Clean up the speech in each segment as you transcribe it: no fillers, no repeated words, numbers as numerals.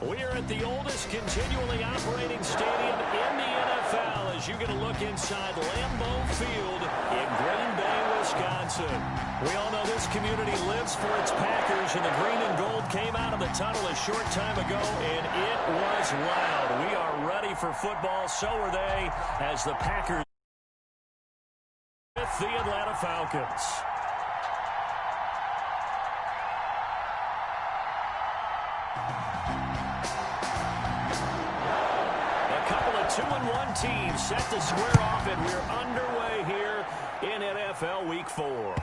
We are at the oldest continually operating stadium in the NFL as you get a look inside Lambeau Field in Green Bay, Wisconsin. We all know this community lives for its Packers, and the green and gold came out of the tunnel a short time ago, and it was loud. We are ready for football. So are they as the Packers with the Atlanta Falcons. A couple of 2-1 teams set to square off, and we're underway here in NFL Week 4.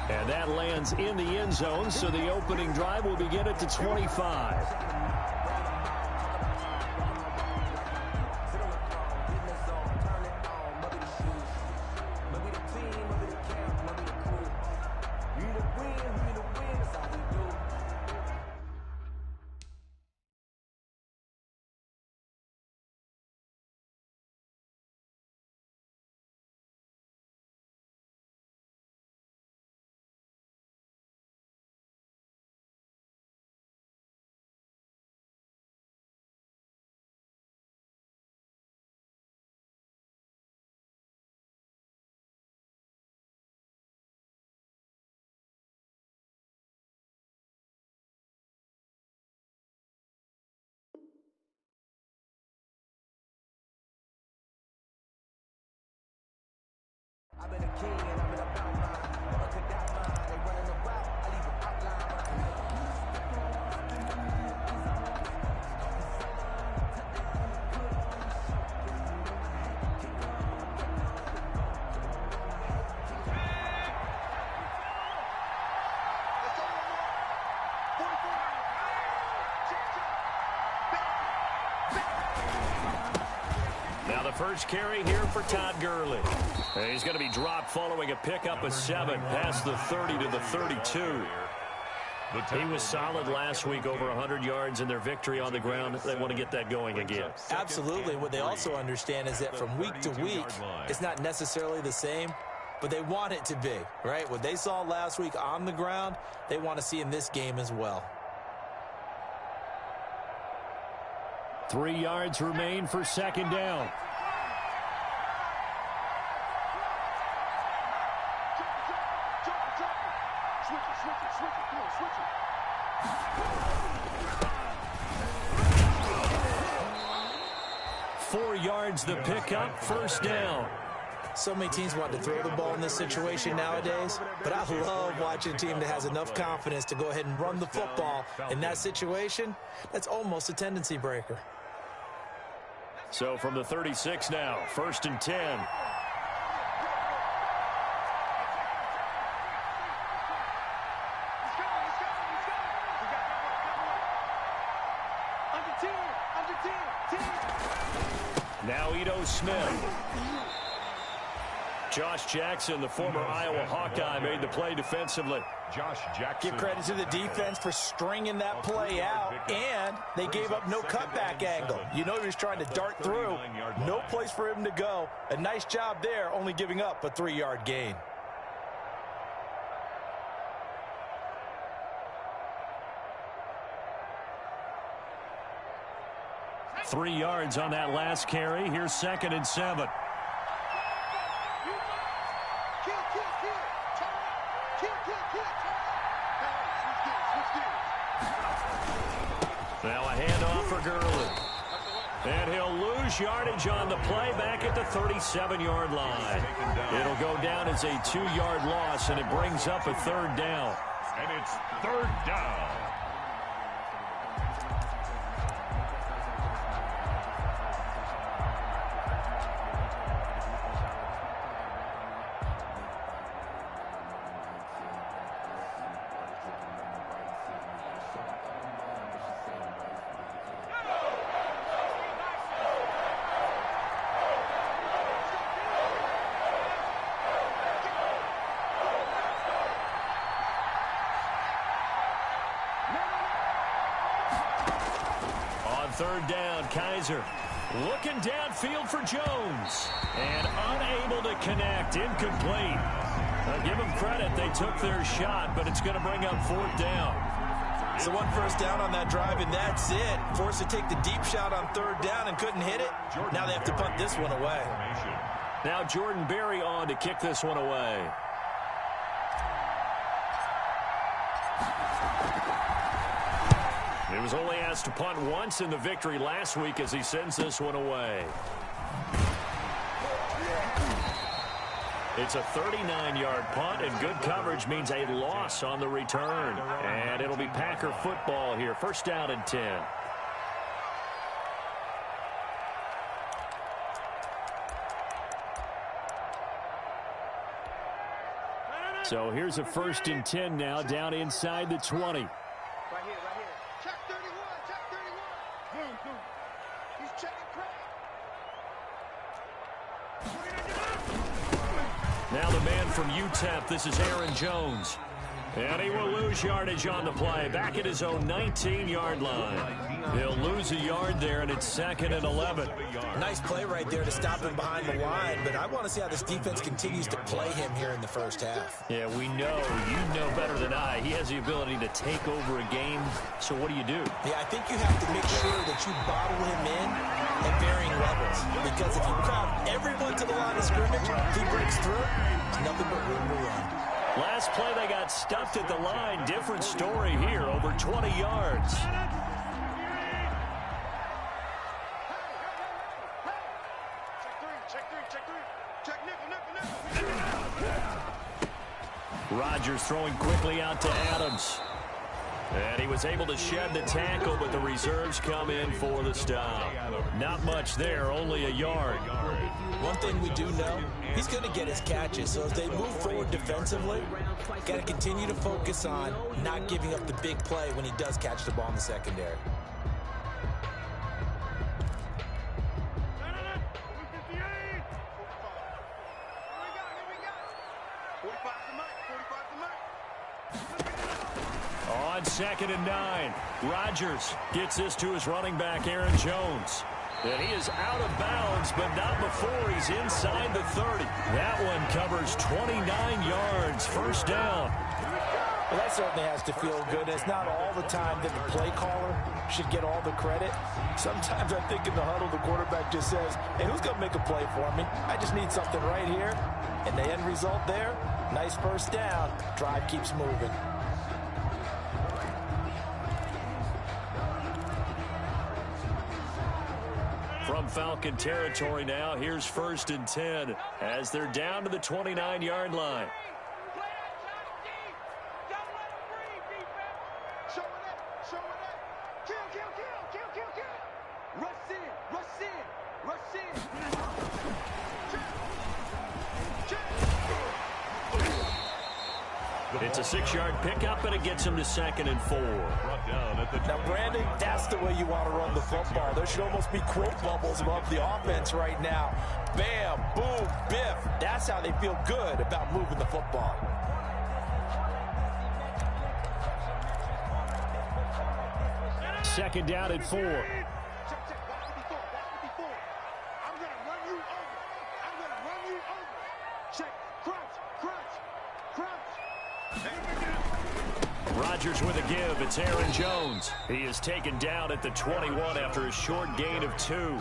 And that lands in the end zone, so the opening drive will begin at the 25. I've been a king and I've been about mine. Never could doubt mine. They running the route. I leave an outline. Now the first carry here for Todd Gurley. He's going to be dropped following a pickup of 7 past the 30 to the 32. He was solid last week, over 100 yards in their victory on the ground. They want to get that going again. Absolutely. What they also understand is that from week to week, it's not necessarily the same, but they want it to be, right? What they saw last week on the ground, they want to see in this game as well. 3 yards remain for second down. The pickup, first down. So many teams want to throw the ball in this situation nowadays, but I love watching a team that has enough confidence to go ahead and run the football. In that situation, that's almost a tendency breaker. So from the 36 now, first and 10. Smith. Josh Jackson, the former Iowa Hawkeye, made the play defensively. Josh Jackson. Give credit to the defense for stringing that play out, and they gave up no cutback angle. You know he was trying to dart through. No place for him to go. A nice job there, only giving up a 3-yard gain. Three yards on that last carry. Here's second and 7. Now a handoff for Gurley. And he'll lose yardage on the play back at the 37-yard line. It'll go down as a 2-yard loss, and it brings up a third down. And it's third down. Third down, Kaiser looking downfield for Jones and unable to connect, incomplete. Give them credit, they took their shot, but it's going to bring up fourth down. So one first down on that drive, and that's it. Forced to take the deep shot on third down and couldn't hit it. Now they have to punt this one away. Now Jordan Berry on to kick this one away. He was only asked to punt once in the victory last week as he sends this one away. It's a 39-yard punt, and good coverage means a loss on the return. And it'll be Packer football here. First down and 10. So here's a first and 10 now, down inside the 20. Right here, right here. Check 31, check 31. Boom, boom. He's checking crack. Now the man from UTEP, this is Aaron Jones. And he will lose yardage on the play, back at his own 19-yard line. He'll lose a yard there, and it's 2nd and 11. Nice play right there to stop him behind the line, but I want to see how this defense continues to play him here in the first half. Yeah, we know. You know better than I. He has the ability to take over a game, so what do you do? Yeah, I think you have to make sure that you bottle him in at varying levels, because if you crowd everyone to the line of scrimmage, if he breaks through, it's nothing but room to run. Last play, they got stuffed at the line. Different story here, over 20 yards. Rodgers throwing quickly out to Adams. And he was able to shed the tackle, but the reserves come in for the stop. Not much there, only a yard. One thing we do know, he's going to get his catches. So as they move forward defensively, got to continue to focus on not giving up the big play when he does catch the ball in the secondary. On 2nd and 9, Rodgers gets this to his running back, Aaron Jones. And he is out of bounds, but not before he's inside the 30. That one covers 29 yards, first down. Well, that certainly has to feel good. It's not all the time that the play caller should get all the credit. Sometimes I think in the huddle, the quarterback just says, hey, who's going to make a play for me? I just need something right here. And the end result there, nice first down. Drive keeps moving. From Falcon territory now, here's 1st and 10 as they're down to the 29-yard line. It's a 6-yard pickup, and it gets him to 2nd and 4. Now, Brandon, that's the way you want to run the football. There should almost be quote bubbles above the offense right now. Bam, boom, biff. That's how they feel good about moving the football. Second down and 4. I'm going to run you over. I'm going to run you over. Check. Crunch, crunch, crunch. Rodgers with a give. It's Aaron Jones. He is taken down at the 21 after a short gain of 2.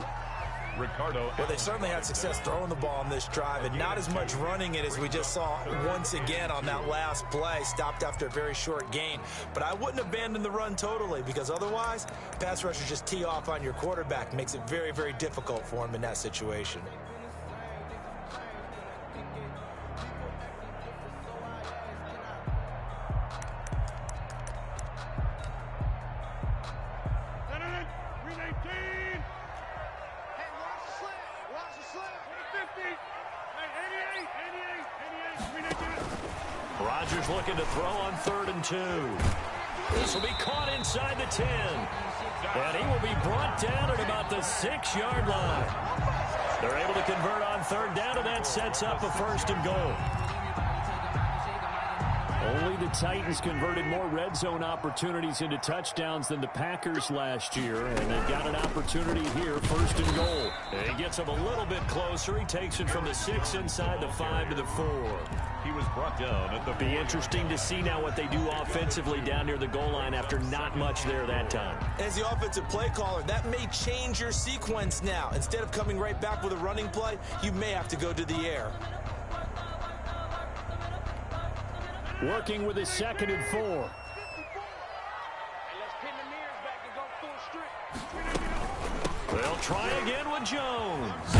Well, they certainly had success throwing the ball on this drive, and not as much running it as we just saw once again on that last play. Stopped after a very short gain. But I wouldn't abandon the run totally, because otherwise, pass rushers just tee off on your quarterback. Makes it very, very difficult for him in that situation. Rodgers looking to throw on 3rd and 2. This will be caught inside the 10. And he will be brought down at about the 6-yard line. They're able to convert on 3rd down, and that sets up a 1st and goal. Only the Titans converted more red zone opportunities into touchdowns than the Packers last year, and they've got an opportunity here, 1st and goal. And he gets him a little bit closer. He takes it from the 6 inside the 5 to the 4. He was brought down at the... Be interesting to see now what they do offensively down near the goal line after not much there that time. As the offensive play caller, that may change your sequence now. Instead of coming right back with a running play, you may have to go to the air. Working with his 2nd and 4. They'll try again with Jones.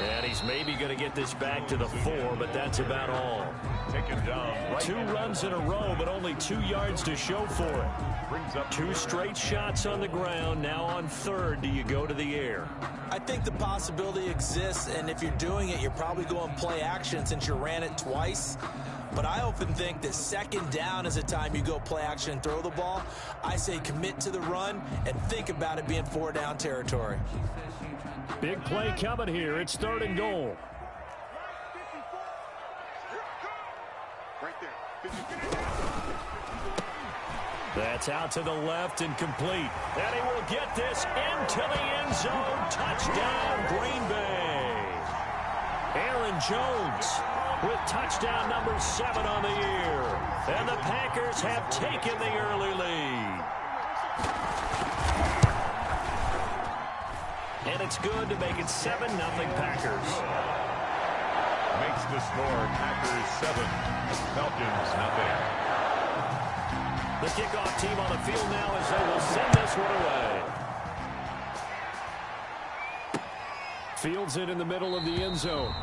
And he's maybe going to get this back to the 4, but that's about all. Taken down. Right 2 runs in a row, but only 2 yards to show for it. Brings up 2 straight shots on the ground. Now on 3rd, do you go to the air? I think the possibility exists, and if you're doing it, you're probably going play action since you ran it twice. But I often think that 2nd down is a time you go play action and throw the ball. I say commit to the run and think about it being 4-down territory. Big play coming here. It's 3rd and goal. Right there. That's out to the left and complete. And he will get this into the end zone. Touchdown, Green Bay. Aaron Jones with touchdown number 7 on the year. And the Packers have taken the early lead. And it's good to make it 7-0 Packers. makes the score Packers 7, Falcons nothing. The kickoff team on the field now as they will send this one away. Fields it in the middle of the end zone.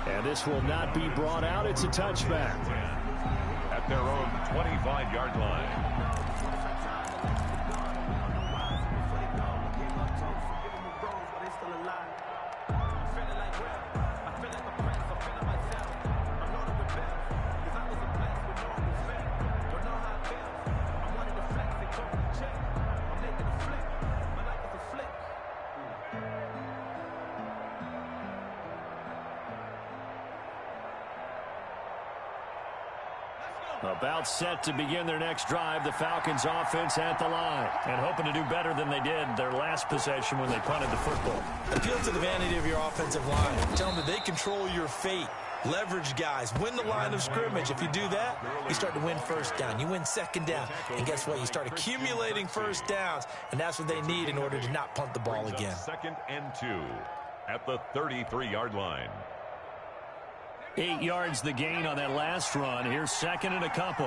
And this will not be brought out. It's a touchback. At their own 25-yard line. About set to begin their next drive, the Falcons offense at the line. And hoping to do better than they did their last possession when they punted the football. Appeal to the vanity of your offensive line. Tell them that they control your fate. Leverage guys. Win the line of scrimmage. If you do that, you start to win first down. You win second down. And guess what? You start accumulating first downs. And that's what they need in order to not punt the ball again. 2nd and 2 at the 33-yard line. 8 yards the gain on that last run. Here's 2nd and a couple.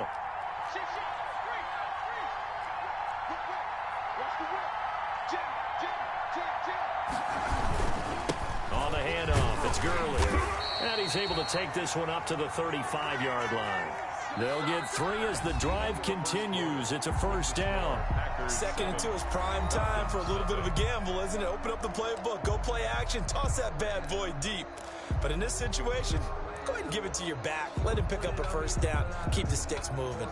On the handoff, it's Gurley. And he's able to take this one up to the 35-yard line. They'll get 3 as the drive continues. It's a first down. 2nd and 2 is prime time for a little bit of a gamble, isn't it? Open up the playbook. Go play action. Toss that bad boy deep. But in this situation, go ahead and give it to your back. Let him pick up a first down. Keep the sticks moving.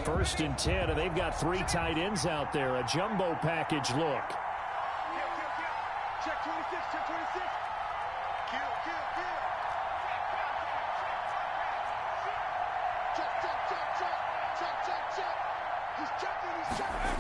First and 10, and they've got 3 tight ends out there. A jumbo package look. Check 26, check 26. Kill. Check. He's checking.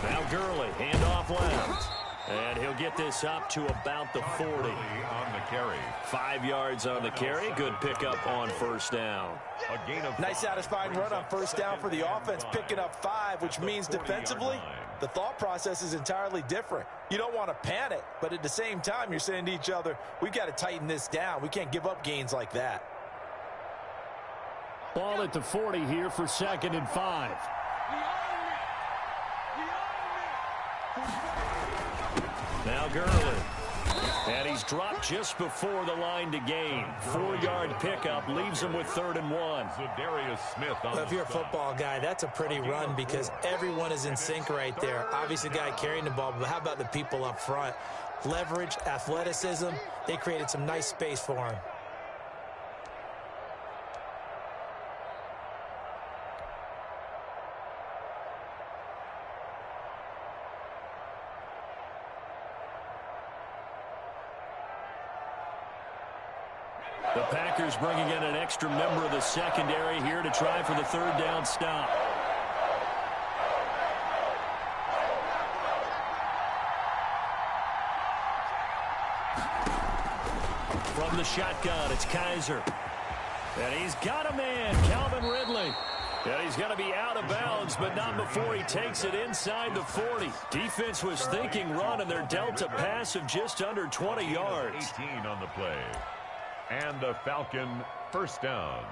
Now Gurley, handoff left. And he'll get this up to about the 40. On the carry. 5 yards on the carry. Good pickup on first down. A gain of Nice satisfying run on first down for the offense, picking up 5, which means defensively, the thought process is entirely different. You don't want to panic, but at the same time, you're saying to each other, we've got to tighten this down. We can't give up gains like that. Ball at the 40 here for 2nd and 5. Now Gurley. And he's dropped just before the line to gain. 4-yard pickup leaves him with 3rd and 1. Darius Smith on Well, if you're a football guy, that's a pretty run because everyone is in sync right there. Obviously, the guy carrying the ball, but how about the people up front? Leverage, athleticism, they created some nice space for him. The Packers bringing in an extra member of the secondary here to try for the third down stop. From the shotgun, it's Kaiser. And he's got a man, Calvin Ridley. And he's going to be out of bounds, but not before he takes it inside the 40. Defense was thinking run, and they're dealt a pass of just under 20 yards. 18 on the play. And the Falcon first down.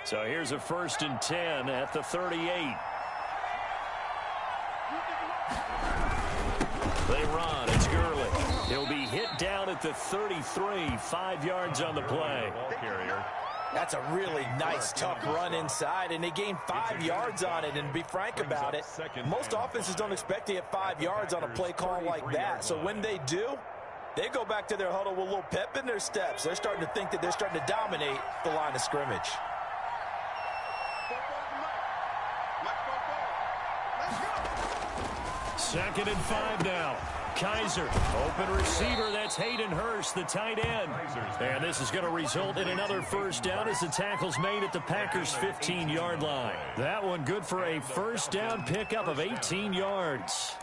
So here's a 1st and 10 at the 38. They run. It's Gurley. He'll be hit down at the 33, 5 yards on the play. That's a really nice, tough run inside, and they gained 5 yards on it. And to be frank about it, most offenses don't expect to get 5 yards on a play call like that. So when they do, they go back to their huddle with a little pep in their steps. They're starting to think that they're starting to dominate the line of scrimmage. 2nd and 5 now. Kaiser, open receiver. That's Hayden Hurst, the tight end. And this is going to result in another first down as the tackle's made at the Packers' 15-yard line. That one good for a first down pickup of 18 yards.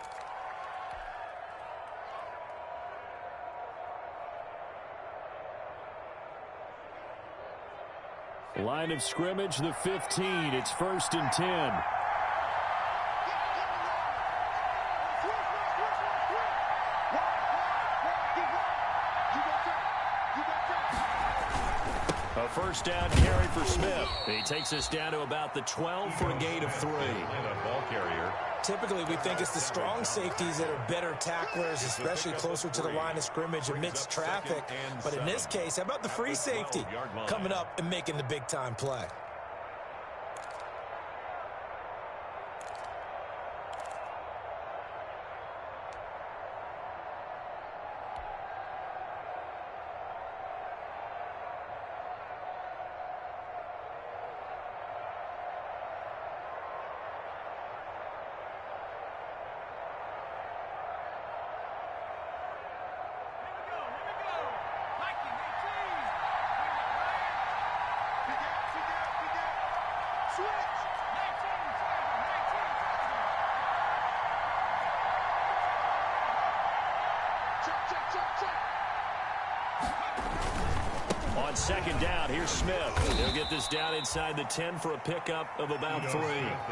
Line of scrimmage, the 15. It's 1st and 10. A first down carry for Smith. He takes us down to about the 12 for a gain of 3. And a ball carrier. Typically, we think it's the strong safeties that are better tacklers, especially closer to the line of scrimmage amidst traffic. But in this case, how about the free safety coming up and making the big-time play? On 2nd down, here's Smith. He'll get this down inside the 10 for a pickup of about 3. The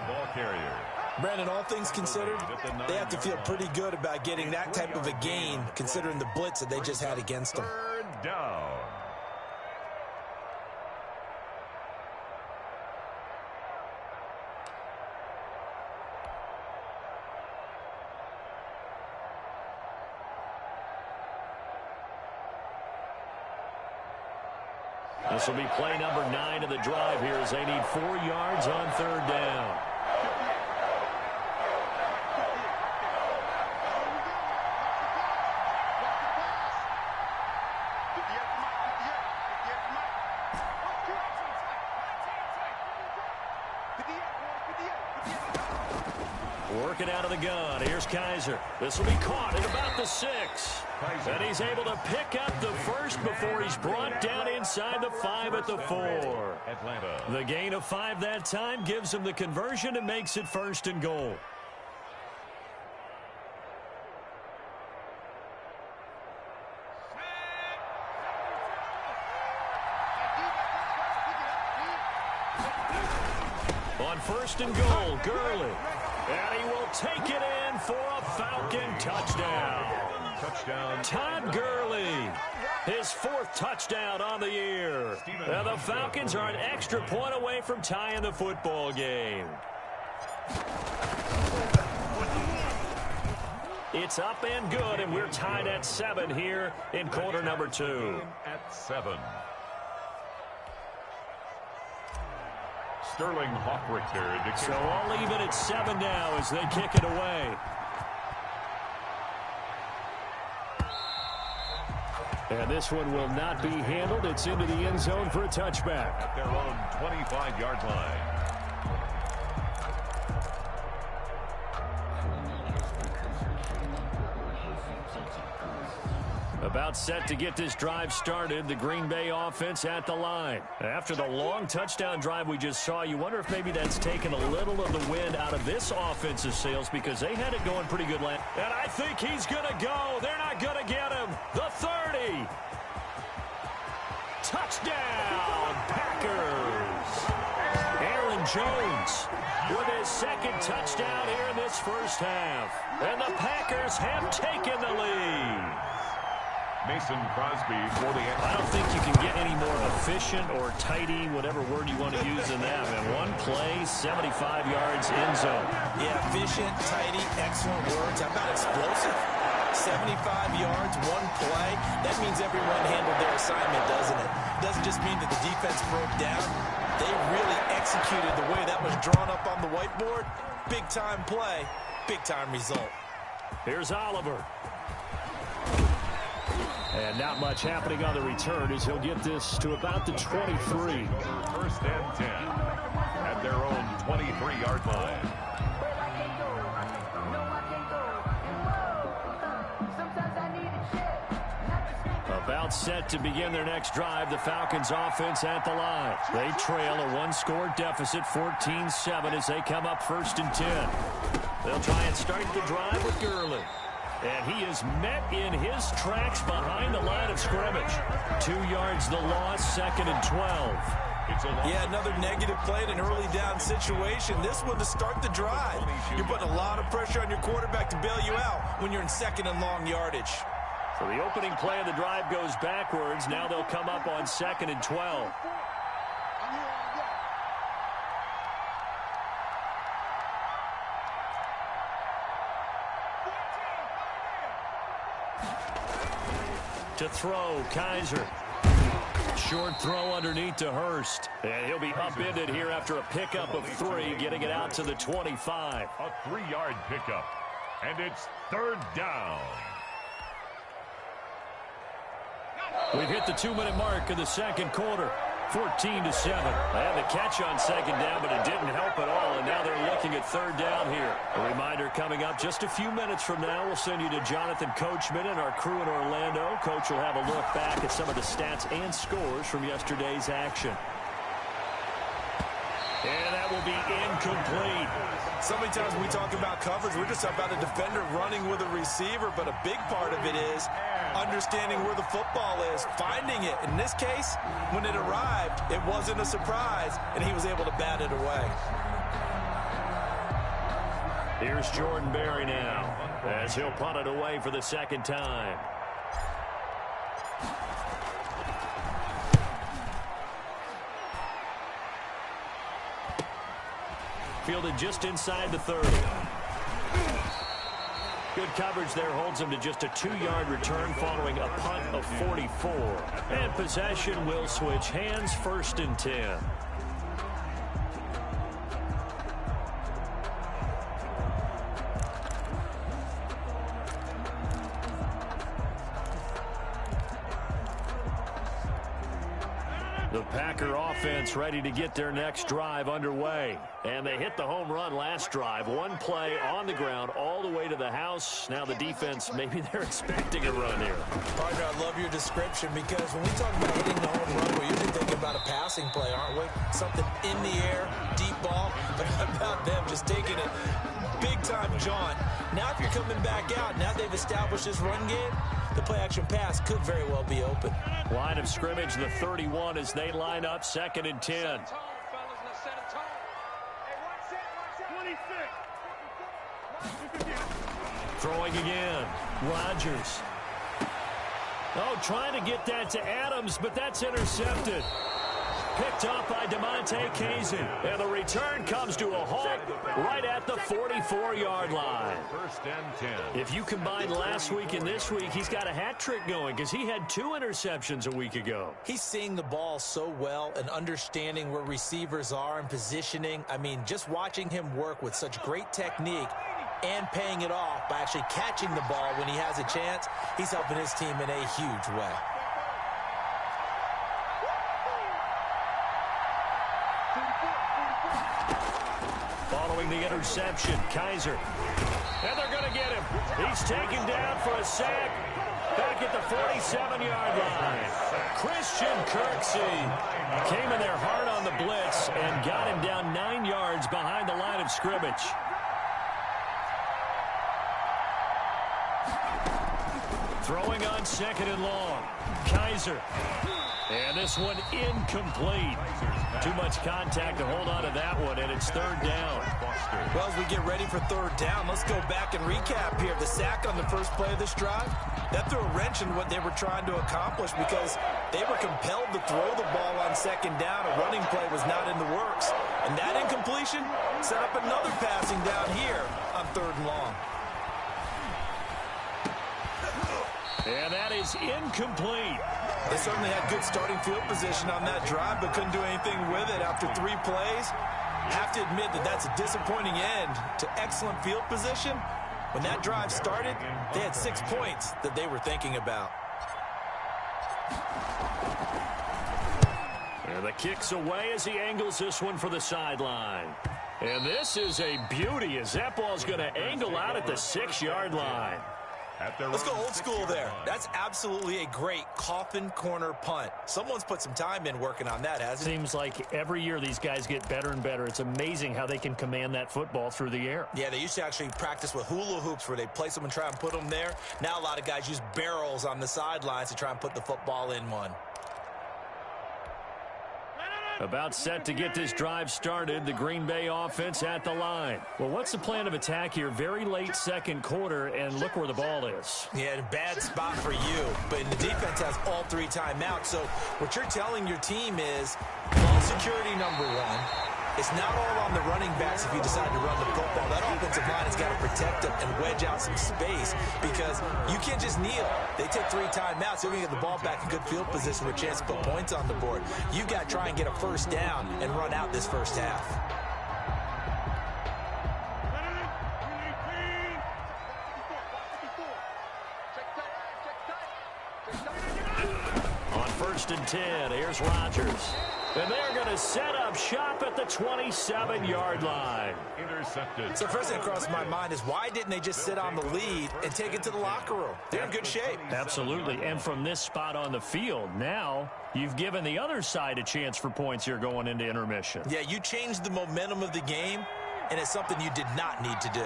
ball carrier. Brandon, all things considered, they have to feel pretty good about getting that type of a gain, considering the blitz that they just had against them. 3rd down. This will be play number 9 of the drive here as they need 4 yards on 3rd down. Working out of the gun. Here's Kaiser. This will be caught at about the 6. And he's able to pick up the first before he's brought down inside the 5 at the 4. The gain of 5 that time gives him the conversion and makes it 1st and goal. On 1st and goal, Gurley. And he will take it in for a Falcon touchdown. Todd Gurley, his 4th touchdown on the year. And the Falcons are an extra point away from tying the football game. It's up and good, and we're tied at 7 here in quarter number 2. At 7. Sterling Hawkrichter. So all even at 7 now as they kick it away. And this one will not be handled. It's into the end zone for a touchback. At their own 25-yard line. About set to get this drive started. The Green Bay offense at the line. After the long touchdown drive we just saw, you wonder if maybe that's taken a little of the wind out of this offensive sails because they had it going pretty good last. And I think he's going to go. They're not going to get him. The 30. Touchdown, Packers. Aaron Jones with his second touchdown here in this first half. And the Packers have taken the lead. Mason Crosby for the extra. I don't think you can get any more efficient or tidy, whatever word you want to use in that. And one play, 75 yards end zone. Yeah, efficient, tidy, excellent words. How about explosive? 75 yards, one play. That means everyone handled their assignment, doesn't it? Doesn't just mean that the defense broke down. They really executed the way that was drawn up on the whiteboard. Big-time play, big-time result. Here's Oliver. And not much happening on the return as he'll get this to about the 23. First and 10 at their own 23-yard line. About set to begin their next drive. The Falcons offense at the line. They trail a one-score deficit, 14-7, as they come up first and 10. They'll try and start the drive with Gurley. And he is met in his tracks behind the line of scrimmage. 2 yards the loss, second and 12. Yeah, another negative play in an early down situation. This one to start the drive. You're putting a lot of pressure on your quarterback to bail you out when you're in second and long yardage. So the opening play of the drive goes backwards. Now they'll come up on second and 12. To throw, Kaiser. Short throw underneath to Hurst. And he'll be upended here after a pickup of 3, getting it out to the 25. A 3-yard pickup. And it's third down. We've hit the 2-minute mark of the second quarter. 14-7. They had the catch on second down, but it didn't help at all, and now they're looking at third down here. A reminder coming up just a few minutes from now, we'll send you to Jonathan Coachman and our crew in Orlando. Coach will have a look back at some of the stats and scores from yesterday's action. And that will be incomplete. So many times when we talk about coverage, we're just about a defender running with a receiver, but a big part of it is understanding where the football is, finding it. In this case, when it arrived, it wasn't a surprise, and he was able to bat it away. Here's Jordan Berry now, as he'll punt it away for the second time. Fielded just inside the 30. Good coverage there holds him to just a 2-yard return following a punt of 44. And possession will switch hands, first and 10. The Packer offense ready to get their next drive underway. And they hit the home run last drive. One play on the ground all the way to the house. Now the defense, maybe they're expecting a run here. Partner, I love your description because when we talk about hitting the home run, we're usually thinking about a passing play, aren't we? Something in the air, deep ball. But how about them just taking it big-time jaunt? Now if you're coming back out, now they've established this run game, the play-action pass could very well be open. Line of scrimmage, the 31 as they line up, second and 10. Throwing again. Rodgers. Oh, trying to get that to Adams, but that's intercepted. Picked off by DeMonte Kazin. And the return comes to a halt right at the 44-yard line. First and 10. If you combine last week and this week, he's got a hat trick going because he had 2 interceptions a week ago. He's seeing the ball so well and understanding where receivers are and positioning. I mean, just watching him work with such great technique and paying it off by actually catching the ball when he has a chance, he's helping his team in a huge way. forcing the interception. Kaiser. And they're going to get him. He's taken down for a sack. Back at the 47-yard line. Christian Kirksey came in there hard on the blitz and got him down 9 yards behind the line of scrimmage. Throwing on 2nd and long. Kaiser. And this one incomplete. Too much contact to hold on to that one, and it's 3rd down. Well, as we get ready for 3rd down, let's go back and recap here. The sack on the first play of this drive, that threw a wrench in what they were trying to accomplish because they were compelled to throw the ball on 2nd down. A running play was not in the works. And that incompletion set up another passing down here on 3rd and long. And that is incomplete. They certainly had good starting field position on that drive, but couldn't do anything with it after 3 plays. Have to admit that that's a disappointing end to excellent field position. When that drive started, they had 6 points that they were thinking about. And the kick's away as he angles this one for the sideline. And this is a beauty as that ball's going to angle out at the 6-yard line. Let's go old school there. That's absolutely a great coffin corner punt. Someone's put some time in working on that, hasn't it? Seems like every year these guys get better and better. It's amazing how they can command that football through the air. Yeah, they used to actually practice with hula hoops where they place them and try and put them there. Now a lot of guys use barrels on the sidelines to try and put the football in one. About set to get this drive started, the Green Bay offense at the line. Well, what's the plan of attack here? Very late 2nd quarter, and look where the ball is. Yeah, a bad spot for you, but the defense has all 3 timeouts. So what you're telling your team is ball security number 1. It's not all on the running backs if you decide to run the football. That offensive line has got to protect them and wedge out some space because you can't just kneel. They take 3 timeouts. They're going to get the ball back in good field position with a chance to put points on the board. You've got to try and get a 1st down and run out this 1st half. On 1st and 10, here's Rodgers. And they're going to set up shop at the 27-yard line. Intercepted. So first thing that crosses my mind is why didn't they just sit on the lead and take it to the locker room? They're in good shape. Absolutely. And from this spot on the field, now you've given the other side a chance for points here going into intermission. Yeah, you changed the momentum of the game, and it's something you did not need to do.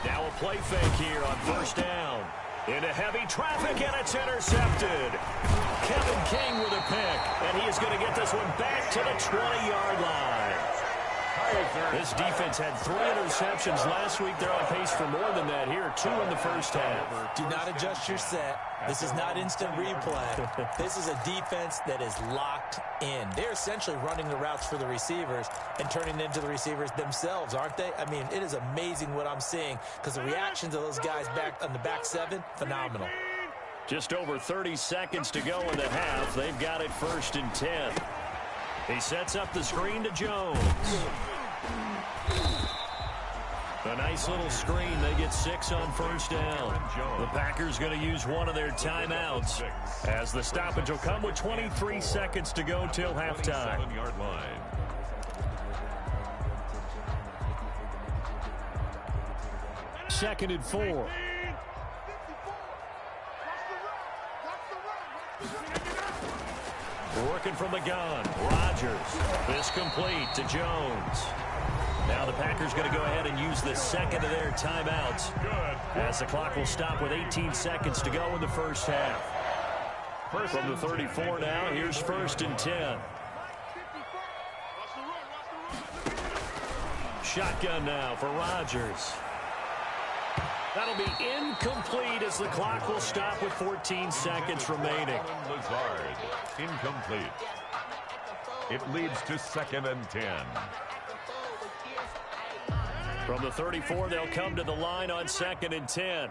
Now a play fake here on 1st down. Into heavy traffic, and it's intercepted. Kevin King with a pick, and he is going to get this one back to the 20-yard line. This defense had 3 interceptions last week. They're on pace for more than that here, 2 in the 1st half. Do not adjust your set. This is not instant replay. This is a defense that is locked in. They're essentially running the routes for the receivers and turning them into the receivers themselves, aren't they? I mean, it is amazing what I'm seeing because the reactions of those guys back on the back 7, phenomenal. Just over 30 seconds to go in the half. They've got it 1st and 10. He sets up the screen to Jones. A nice little screen. They get 6 on 1st down. The Packers going to use one of their timeouts as the stoppage will come with 23 seconds to go till halftime. 27-yard line. Second and 4. Working from the gun. Rodgers. This complete to Jones. Now the Packers going to go ahead and use the 2nd of their timeouts as the clock will stop with 18 seconds to go in the 1st half. From the 34 now, here's 1st and 10. Shotgun now for Rodgers. That'll be incomplete as the clock will stop with 14 seconds remaining. Lazard, incomplete. It leads to 2nd and 10. From the 34, they'll come to the line on 2nd and 10.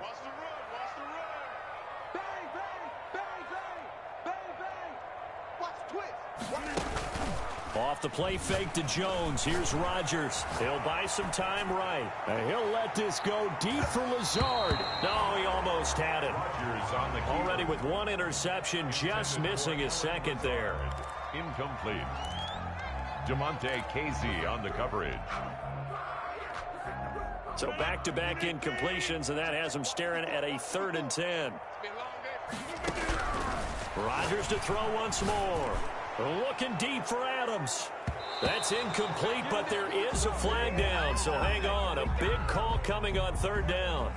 Off the play fake to Jones. Here's Rodgers. He'll buy some time right. And he'll let this go deep for Lazard. No, he almost had it. Already with 1 interception, just missing his 2nd there. Incomplete. Casey on the coverage. So back-to-back incompletions, and that has him staring at a 3rd and 10. Rodgers to throw once more. Looking deep for Adams. That's incomplete, but there is a flag down, so hang on. A big call coming on 3rd down.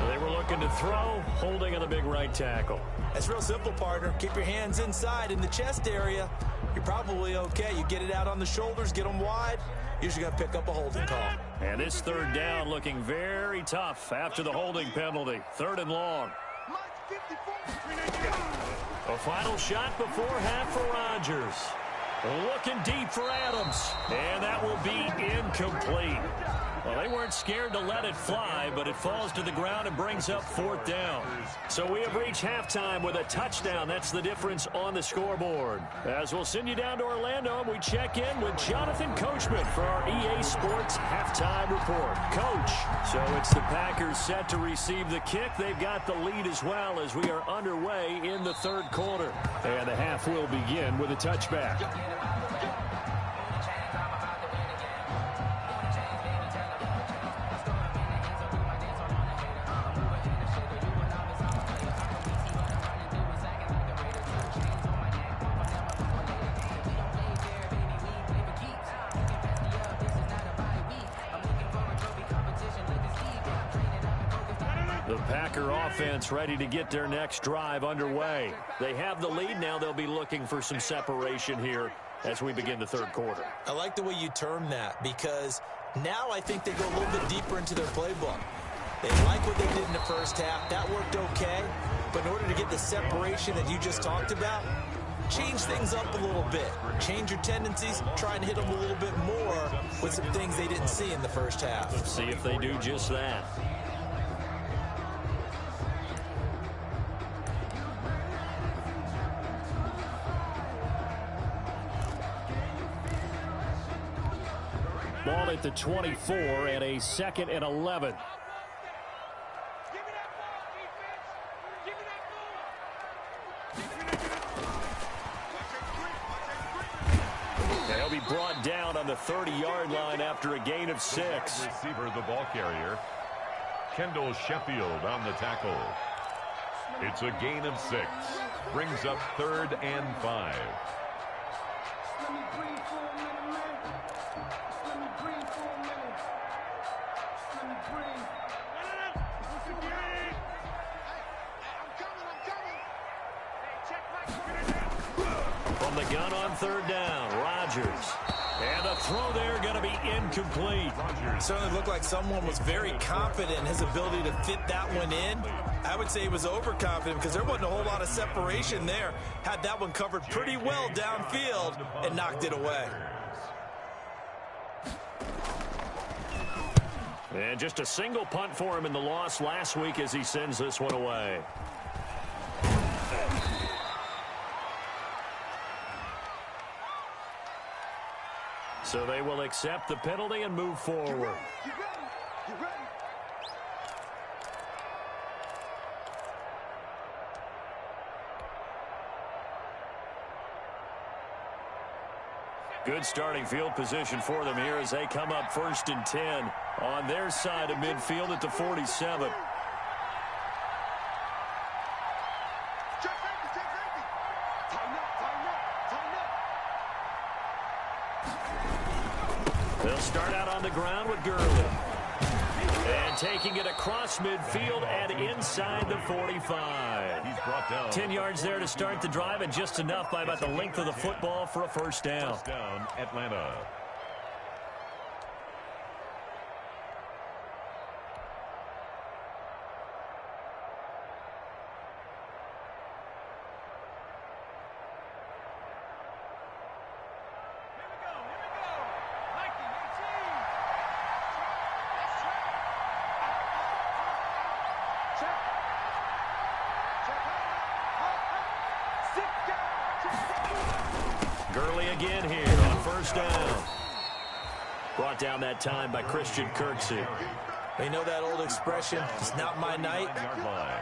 They were looking to throw, holding on the big right tackle. That's real simple, partner. Keep your hands inside in the chest area. You're probably okay. You get it out on the shoulders, get them wide. Usually got to pick up a holding call. And this 3rd down looking very tough after the holding penalty. 3rd and long. A final shot before half for Rodgers. Looking deep for Adams. And that will be incomplete. Well, they weren't scared to let it fly, but it falls to the ground and brings up 4th down. So we have reached halftime with a touchdown. That's the difference on the scoreboard. As we'll send you down to Orlando, we check in with Jonathan Coachman for our EA Sports Halftime Report. Coach, so it's the Packers set to receive the kick. They've got the lead as well as we are underway in the 3rd quarter. And the half will begin with a touchback. The Packer offense ready to get their next drive underway. They have the lead now. They'll be looking for some separation here as we begin the 3rd quarter. I like the way you term that because now I think they go a little bit deeper into their playbook. They like what they did in the 1st half. That worked okay. But in order to get the separation that you just talked about, change things up a little bit. Change your tendencies. Try and hit them a little bit more with some things they didn't see in the 1st half. Let's see if they do just that. Ball at the 24 and a 2nd and 11. They'll be brought down on the 30-yard line after a gain of 6. Receiver, the ball carrier. Kendall Sheffield on the tackle. It's a gain of 6. Brings up 3rd and 5. From the gun on 3rd down, Rodgers. And the throw there going to be incomplete. It certainly looked like someone was very confident in his ability to fit that one in. I would say he was overconfident because there wasn't a whole lot of separation there. Had that one covered pretty well downfield and knocked it away. And just a single punt for him in the loss last week as he sends this one away. So they will accept the penalty and move forward. Good starting field position for them here as they come up 1st and 10 on their side of midfield at the 47. They'll start out on the ground with Gurley. And taking it across midfield and inside the 45. He's brought down. 10 yards there to start the drive and just enough by about the length of the football for a 1st down. 1st down, Atlanta. Gurley again here on 1st down. Brought down that time by Christian Kirksey. You know that old expression, it's not my night?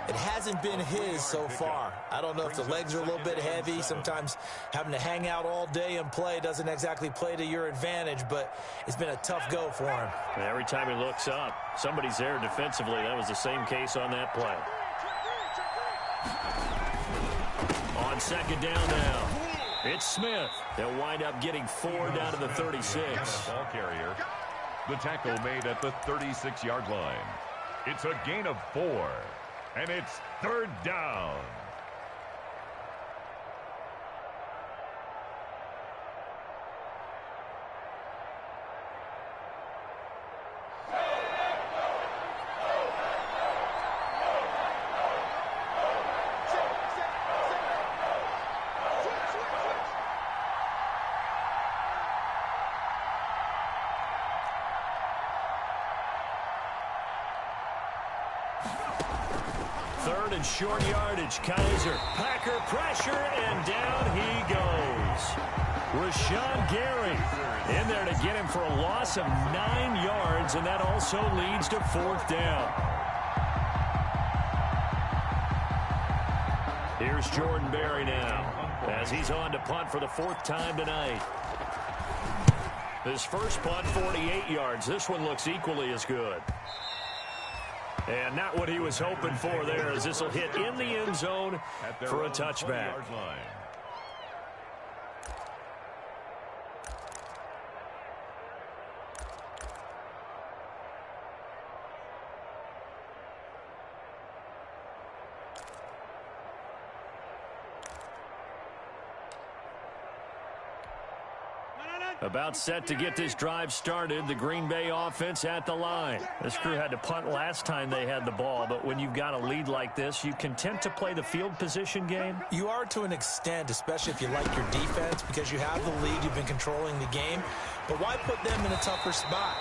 It hasn't been his so far. I don't know if the legs are a little bit heavy. Sometimes having to hang out all day and play doesn't exactly play to your advantage, but it's been a tough go for him. And every time he looks up, somebody's there defensively. That was the same case on that play. On second down now, it's Smith. They'll wind up getting 4 down to the 36. Ball carrier. The tackle made at the 36-yard line. It's a gain of 4, and it's third down. Third and short yardage. Kaiser. Packer pressure, and down he goes. Rashawn Gary in there to get him for a loss of 9 yards, and that also leads to 4th down. Here's Jordan Berry now as he's on to punt for the 4th time tonight. His first punt, 48 yards. This one looks equally as good. And not what he was hoping for there, as this will hit in the end zone for a touchback. About set to get this drive started. The Green Bay offense at the line. This crew had to punt last time they had the ball, but when you've got a lead like this, you content to play the field position game? You are to an extent, especially if you like your defense, because you have the lead, you've been controlling the game. But why put them in a tougher spot?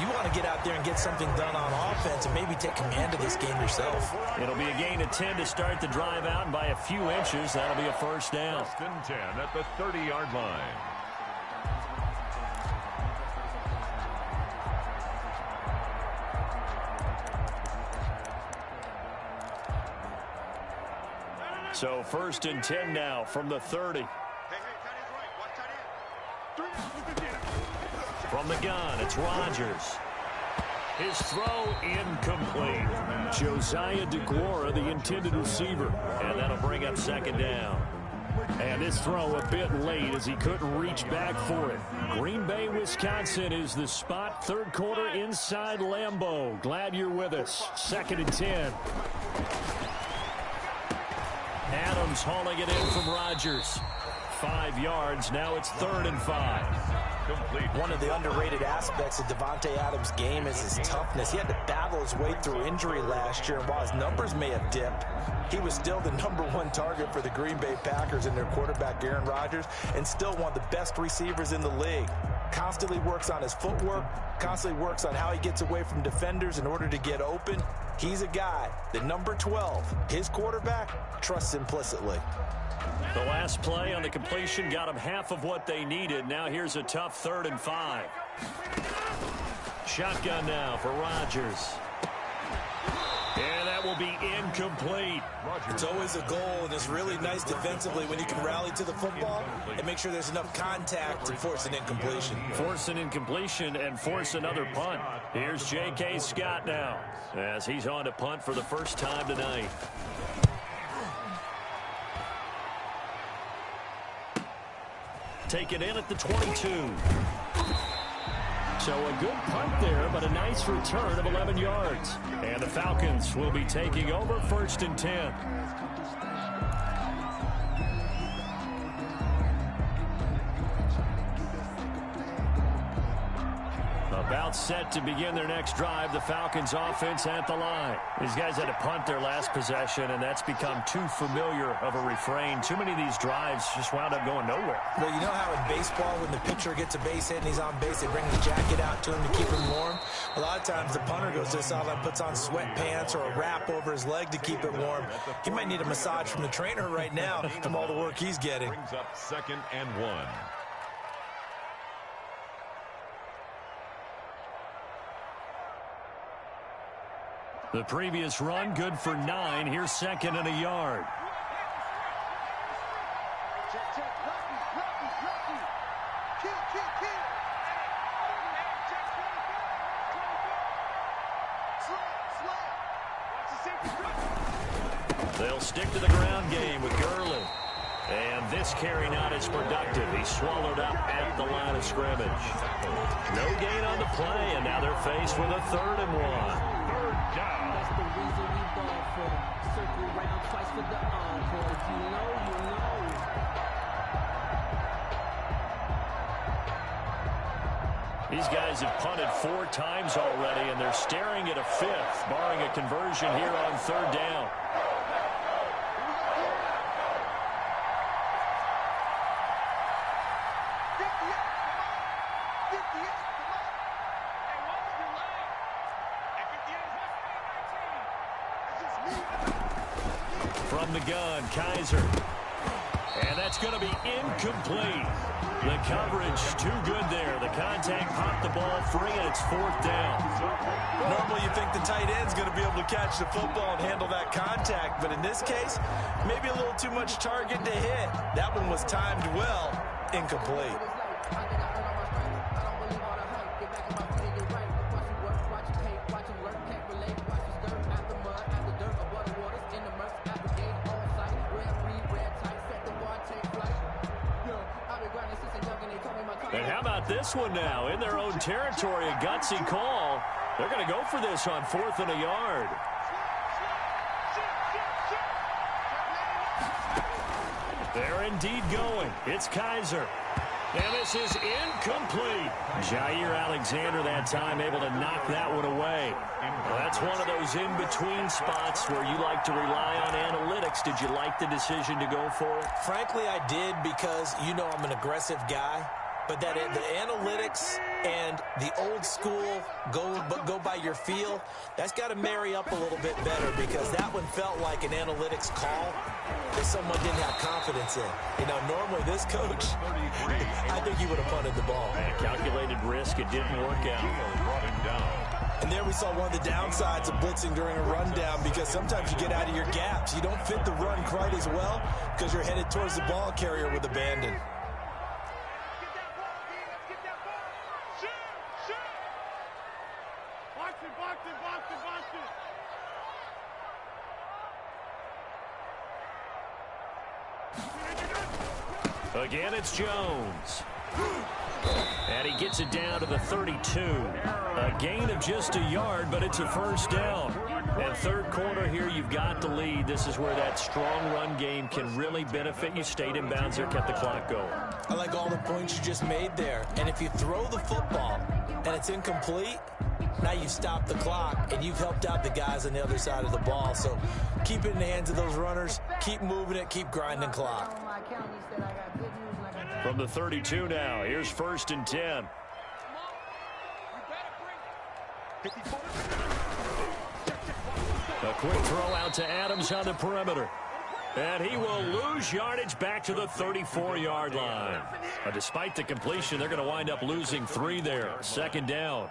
You want to get out there and get something done on offense and maybe take command of this game yourself. It'll be a gain of 10 to start the drive out, and by a few inches, that'll be a first down. First and 10 at the 30-yard line. So first and 10 now from the 30. From the gun, it's Rodgers. His throw incomplete. Josiah DeGuara, the intended receiver. And that'll bring up second down. And this throw a bit late as he couldn't reach back for it. Green Bay, Wisconsin is the spot. Third quarter inside Lambeau. Glad you're with us. Second and 10. Adams hauling it in from Rodgers. 5 yards. Now it's 3rd and 5. Complete. One of the underrated aspects of Devontae Adams' game is his toughness. He had to battle his way through injury last year, and while his numbers may have dipped, he was still the #1 target for the Green Bay Packers and their quarterback, Aaron Rodgers, and still one of the best receivers in the league. Constantly works on his footwork, constantly works on how he gets away from defenders in order to get open. He's a guy that number 12, his quarterback, trusts implicitly. The last play on the completion got them half of what they needed. Now here's a tough 3rd and 5. Shotgun now for Rodgers. And that will be incomplete. It's always a goal, and it's really nice defensively when you can rally to the football and make sure there's enough contact to force an incompletion. Force an incompletion and force another punt. Here's J.K. Scott now as he's on to punt for the first time tonight. Taken in at the 22. So a good punt there, but a nice return of 11 yards. And the Falcons will be taking over 1st and 10. About set to begin their next drive. The Falcons offense at the line. These guys had to punt their last possession, and that's become too familiar of a refrain. Too many of these drives just wound up going nowhere. Well, you know how in baseball, when the pitcher gets a base hit and he's on base, they bring his jacket out to him to keep him warm? A lot of times the punter goes to the sideline, puts on sweatpants or a wrap over his leg to keep it warm. He might need a massage from the trainer right now from all the work he's getting. Brings up 2nd and 1. The previous run, good for 9. Here's second and a yard. Check, check. Lucky. Kill. Slap. They'll stick to the ground game with Gurley. And this carry not as productive. He's swallowed up at the line of scrimmage. No gain on the play, and now they're faced with a 3rd and 1. Third down. That's the reason we ball for. Circle round twice for the encore. You know. These guys have punted 4 times already, and they're staring at a 5th, barring a conversion here on 3rd down. From the gun, Kaiser. And that's going to be incomplete. The coverage too good there. The contact popped the ball free, and it's 4th down. Normally you think the tight end's going to be able to catch the football and handle that contact, but in this case, maybe a little too much target to hit. That one was timed well, incomplete. And how about this one now? In their own territory, a gutsy call. They're going to go for this on 4th and a yard. They're indeed going. It's Kaiser. And this is incomplete. Jair Alexander that time able to knock that one away. Well, that's one of those in-between spots where you like to rely on analytics. Did you like the decision to go for it? Frankly, I did, because you know I'm an aggressive guy. But that the analytics and the old school go by your feel, that's got to marry up a little bit better, because that one felt like an analytics call that someone didn't have confidence in. You know, normally this coach, I think he would have punted the ball. Calculated risk, it didn't work out. And there we saw one of the downsides of blitzing during a rundown, because sometimes you get out of your gaps. You don't fit the run quite as well because you're headed towards the ball carrier with abandon. Again, it's Jones. And he gets it down to the 32. A gain of just a yard, but it's a 1st down. And 3rd quarter here, you've got the lead. This is where that strong run game can really benefit you. Stayed in bounds there, kept the clock going. I like all the points you just made there. And if you throw the football and it's incomplete, now you've stopped the clock and you've helped out the guys on the other side of the ball. So keep it in the hands of those runners. Keep moving it. Keep grinding clock. From the 32 now, here's 1st and 10. A quick throw out to Adams on the perimeter. And he will lose yardage back to the 34-yard line. Despite the completion, they're going to wind up losing 3 there. 2nd down.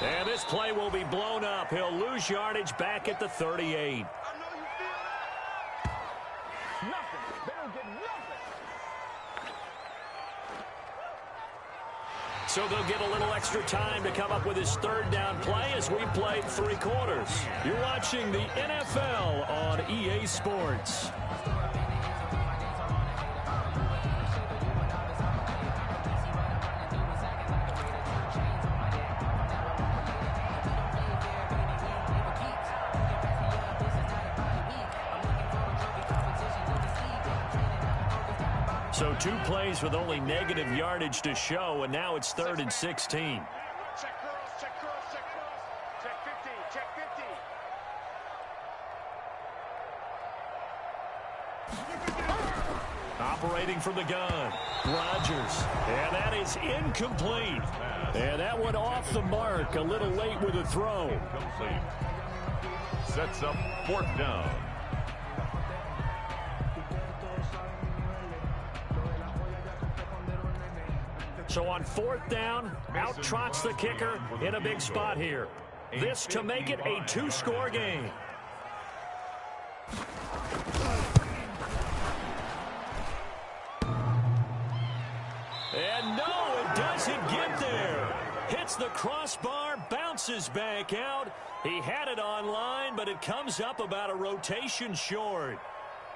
And this play will be blown up. He'll lose yardage back at the 38. So they'll get a little extra time to come up with his 3rd down play as we played 3 quarters. You're watching the NFL on EA Sports. So 2 plays with only negative yardage to show, and now it's 3rd and 16. Check girls Check 50. Check 50. Operating from the gun, Rodgers. And that is incomplete. And that went off the mark a little late with a throw. Complete. Sets up 4th down. So on 4th down, out trots the kicker in a big spot here. This to make it a 2-score game. And no, it doesn't get there. Hits the crossbar, bounces back out. He had it online, but it comes up about a rotation short.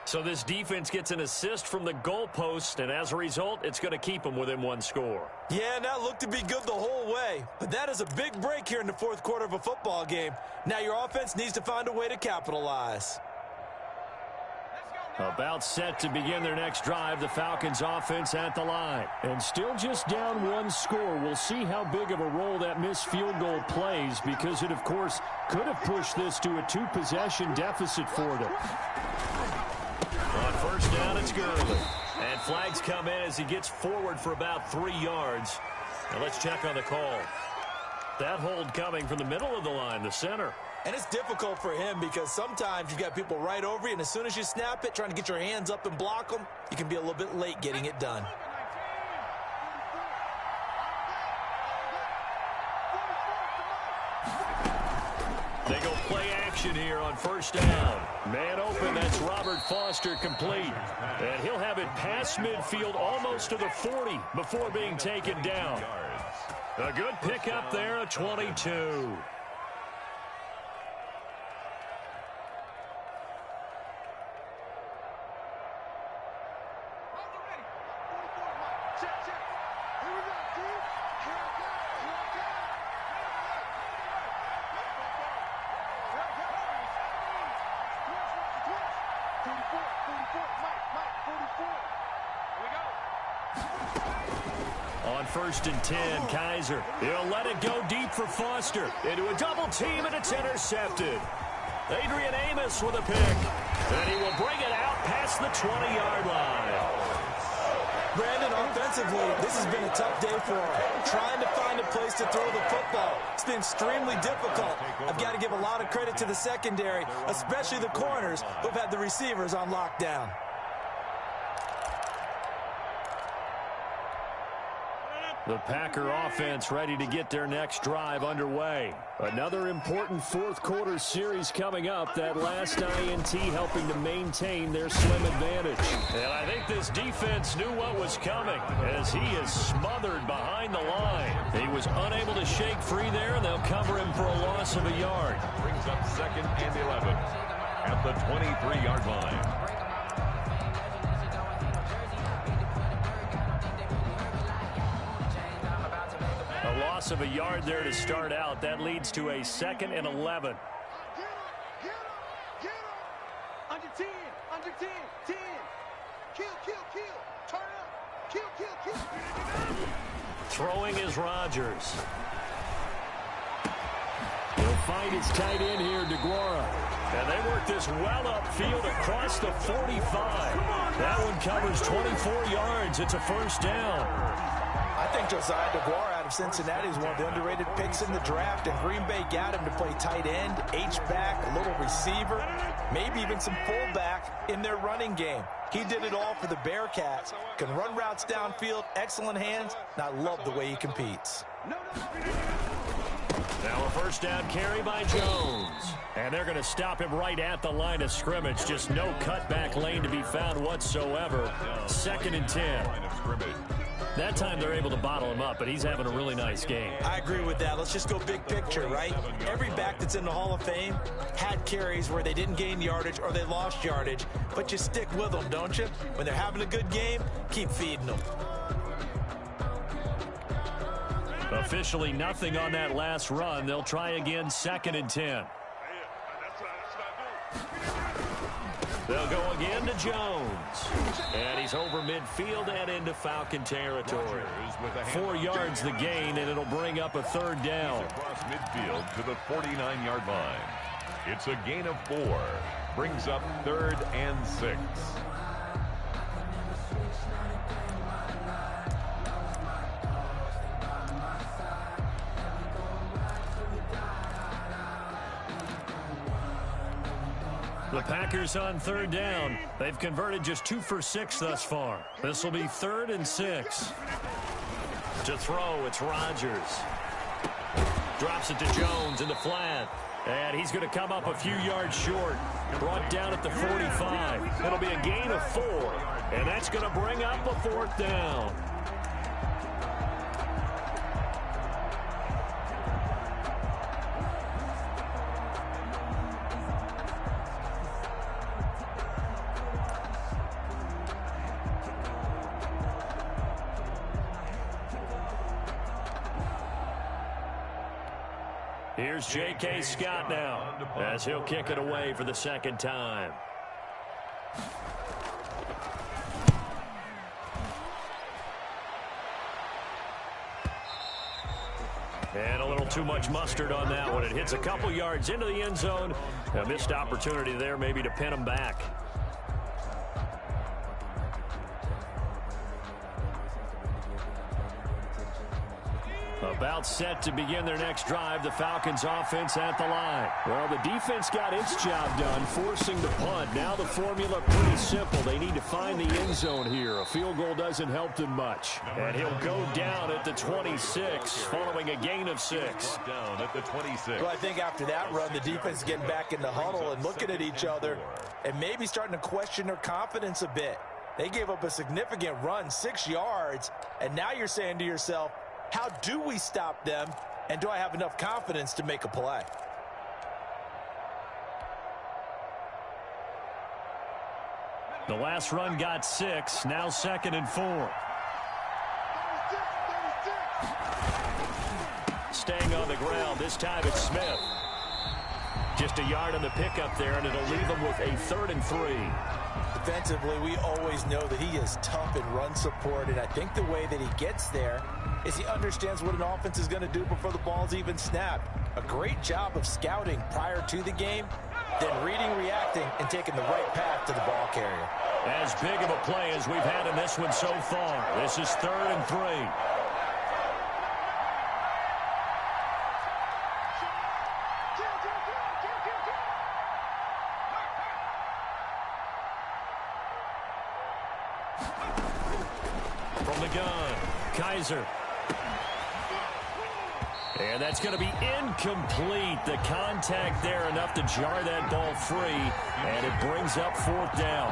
So this defense gets an assist from the goalpost, and as a result, it's going to keep them within 1 score. Yeah, and that looked to be good the whole way. But that is a big break here in the 4th quarter of a football game. Now your offense needs to find a way to capitalize. About set to begin their next drive, the Falcons offense at the line. And still just down 1 score. We'll see how big of a role that missed field goal plays, because it, of course, could have pushed this to a 2-possession deficit for them. On 1st down, it's Gurley. And flags come in as he gets forward for about 3 yards. Now let's check on the call. That hold coming from the middle of the line, the center. And it's difficult for him because sometimes you've got people right over you, and as soon as you snap it, trying to get your hands up and block them, you can be a little bit late getting it done. They go play action here on 1st down. Man open, that's Robert Foster complete. And he'll have it past midfield almost to the 40 before being taken down. A good pickup there, a 22. On 1st and 10, Kaiser. He'll let it go deep for Foster. Into a double team, and it's intercepted. Adrian Amos with a pick. And he will bring it out past the 20-yard line. Brandon, offensively, this has been a tough day for him. Trying to find a place to throw the football. It's been extremely difficult. I've got to give a lot of credit to the secondary, especially the corners who've had the receivers on lockdown. The Packer offense ready to get their next drive underway. Another important 4th quarter series coming up. That last INT helping to maintain their slim advantage. And I think this defense knew what was coming as he is smothered behind the line. He was unable to shake free there, and they'll cover him for a loss of a yard. Brings up 2nd and 11 at the 23-yard line. Loss of a yard there to start out. That leads to a 2nd and 11. Get him. Under 10. Under 10. 10. Kill. Turn up. Kill. Throwing is Rodgers. He'll find his tight end here, DeGuara. And they work this well upfield across the 45. That one covers 24 yards. It's a 1st down. I think Josiah DeGuara out of Cincinnati is one of the underrated picks in the draft, and Green Bay got him to play tight end, H-back, a little receiver, maybe even some fullback in their running game. He did it all for the Bearcats. Can run routes downfield, excellent hands, and I love the way he competes. Now a 1st down carry by Jones. And they're going to stop him right at the line of scrimmage. Just no cutback lane to be found whatsoever. 2nd and 10. That time they're able to bottle him up, but he's having a really nice game. I agree with that. Let's just go big picture, right? Every back that's in the Hall of Fame had carries where they didn't gain yardage or they lost yardage, but you stick with them, don't you? When they're having a good game, keep feeding them. Officially nothing on that last run. They'll try again 2nd and 10. They'll go again to Jones. And he's over midfield and into Falcon territory. 4 yards the gain, and it'll bring up a third down. Across midfield to the 49-yard line. It's a gain of 4. Brings up 3rd and 6. The Packers on 3rd down. They've converted just 2 for 6 thus far. This will be 3rd and 6. To throw, it's Rodgers. Drops it to Jones in the flat. And he's going to come up a few yards short. Brought down at the 45. It'll be a gain of 4. And that's going to bring up a 4th down. Here's J.K. Scott now as he'll kick it away for the 2nd time. And a little too much mustard on that one. It hits a couple yards into the end zone. A missed opportunity there maybe to pin him back. About set to begin their next drive, the Falcons offense at the line. Well, the defense got its job done, forcing the punt. Now the formula pretty simple. They need to find the end zone here. A field goal doesn't help them much. And he'll go down at the 26, following a gain of 6. Down at the 26. Well, I think after that run, the defense is getting back in the huddle and looking at each other and maybe starting to question their confidence a bit. They gave up a significant run, 6 yards, and now you're saying to yourself, how do we stop them, and do I have enough confidence to make a play? The last run got 6, now 2nd and 4. Staying on the ground, this time it's Smith. Just a yard on the pickup there, and it'll leave him with a 3rd and 3. Defensively, we always know that he is tough in run support, and I think the way that he gets there is he understands what an offense is going to do before the ball's even snapped. A great job of scouting prior to the game, then reading, reacting, and taking the right path to the ball carrier. As big of a play as we've had in this one so far. This is 3rd and 3. From the gun, Kaiser. And that's going to be incomplete. The contact there enough to jar that ball free, and it brings up 4th down.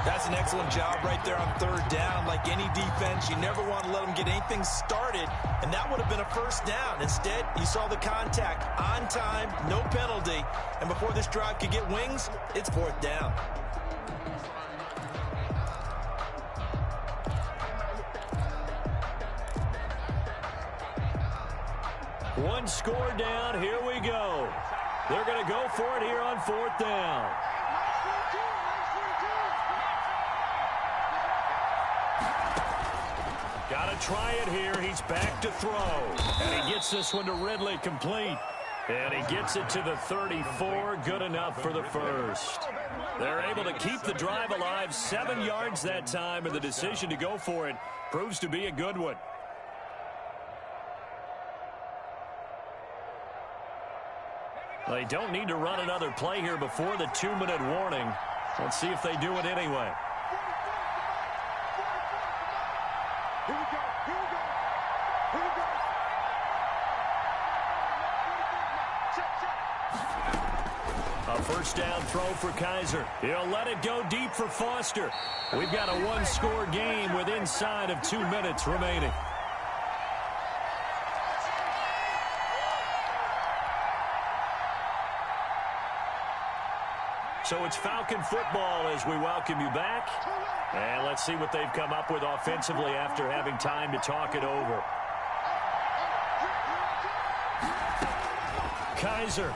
That's an excellent job right there on 3rd down. Like any defense, you never want to let them get anything started, and that would have been a 1st down. Instead, you saw the contact on time, no penalty, and before this drive could get wings, it's 4th down. One score down. Here we go. They're going to go for it here on 4th down. Got to try it here. He's back to throw. And he gets this one to Ridley complete. And he gets it to the 34. Good enough for the 1st. They're able to keep the drive alive. 7 yards that time, and the decision to go for it proves to be a good one. They don't need to run another play here before the 2-minute warning. Let's see if they do it anyway. Here we go. Here we go. Here we go. Check. A 1st down throw for Kaiser. He'll let it go deep for Foster. We've got a 1-score game with inside of 2 minutes remaining. So it's Falcon football as we welcome you back. And let's see what they've come up with offensively after having time to talk it over. Kaiser.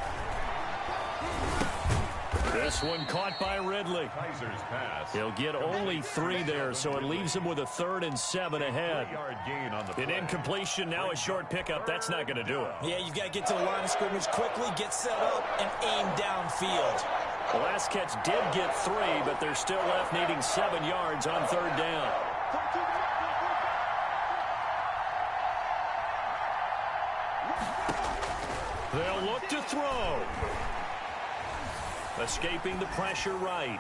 This one caught by Ridley. Kaiser's pass. He'll get only 3 there, so it leaves him with a 3rd and 7 ahead. 3-yard gain on the An play. incompletion, now a short pickup. That's not going to do it. Yeah, you've got to get to the line of scrimmage quickly, get set up, and aim downfield. The last catch did get 3, but they're still left needing 7 yards on 3rd down. They'll look to throw. Escaping the pressure right.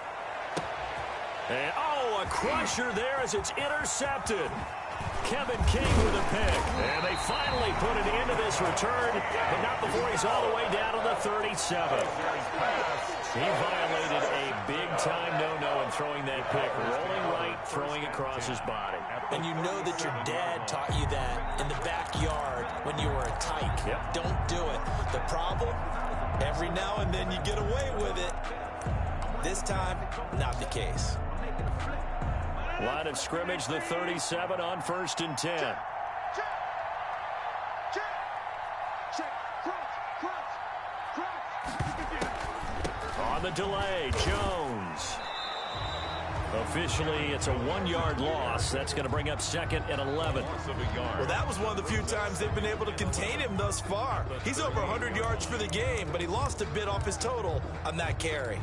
And, oh, a crusher there as it's intercepted. Kevin King with a pick. And they finally put an end to this return, but not before he's all the way down to the 37. He violated a big-time no-no in throwing that pick. Rolling right, throwing across his body. And you know that your dad taught you that in the backyard when you were a tyke. Yep. Don't do it. The problem, every now and then you get away with it. This time, not the case. Line of scrimmage, the 37 on 1st and 10. Check. Cross. On the delay, Jones. Officially, it's a 1-yard loss. That's going to bring up 2nd and 11. Well, that was one of the few times they've been able to contain him thus far. He's over 100 yards for the game, but he lost a bit off his total on that carry.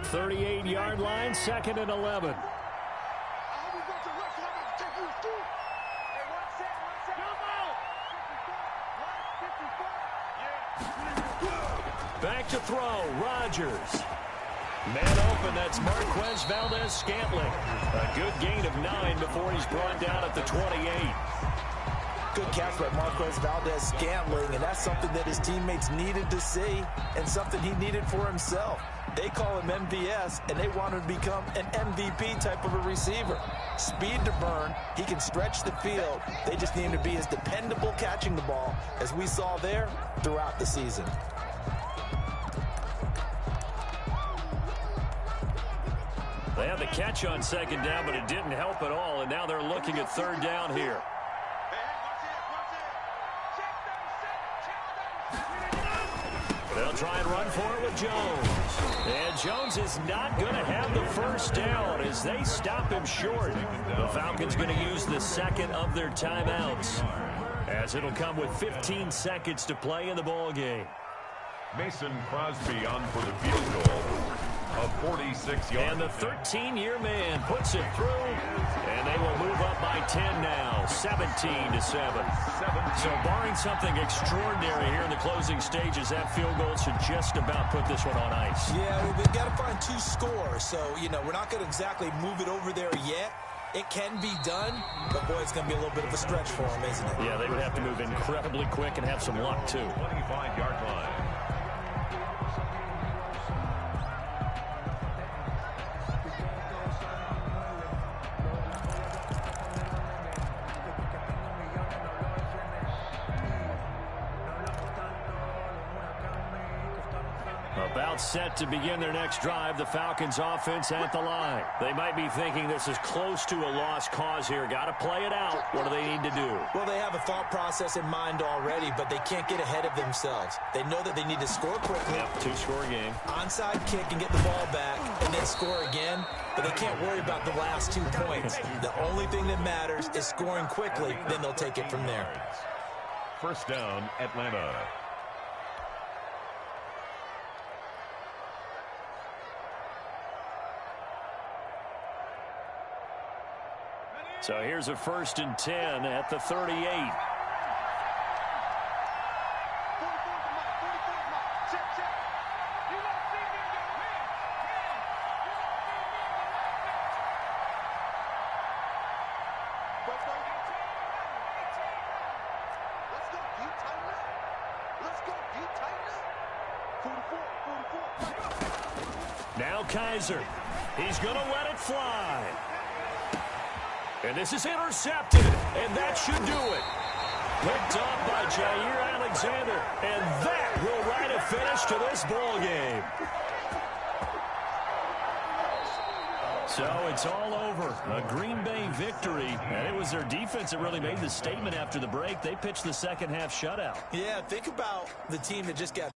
38-yard line, 2nd and 11. Back to throw, Rodgers. Man open, that's Marquez Valdez-Scantling. A good gain of 9 before he's brought down at the 28. Good catch by Marquez Valdez-Scantling, and that's something that his teammates needed to see and something he needed for himself. They call him MVS, and they want him to become an MVP type of a receiver. Speed to burn. He can stretch the field. They just need him to be as dependable catching the ball as we saw there throughout the season. They had the catch on 2nd down, but it didn't help at all, and now they're looking at 3rd down here. They'll try and run for it with Jones. And Jones is not going to have the 1st down as they stop him short. The Falcons going to use the 2nd of their timeouts, as it'll come with 15 seconds to play in the ball game. Mason Crosby on for the field goal of 46 yards. And the 13-year man puts it through, and they will move up by 10 now, 17-7. So barring something extraordinary here in the closing stages, that field goal should just about put this one on ice. Yeah, we've got to find 2 scores, so, you know, we're not going to exactly move it over there yet. It can be done, but, boy, it's going to be a little bit of a stretch for them, isn't it? Yeah, they would have to move incredibly quick and have some luck, too. 25-yard line. About set to begin their next drive, the Falcons offense at the line. They might be thinking this is close to a lost cause here. Got to play it out. What do they need to do? Well, they have a thought process in mind already, but they can't get ahead of themselves. They know that they need to score quickly. Yep, 2-score game. Onside kick and get the ball back and then score again, but they can't worry about the last 2 points. The only thing that matters is scoring quickly, then they'll take it from there. 1st down, Atlanta. So here's a 1st and 10 at the 38. Now Kaiser. He's going to let it fly. And this is intercepted, and that should do it. Picked up by Jair Alexander, and that will write a finish to this ball game. So it's all over. A Green Bay victory, and it was their defense that really made the statement after the break. They pitched the second half shutout. Yeah, think about the team that just got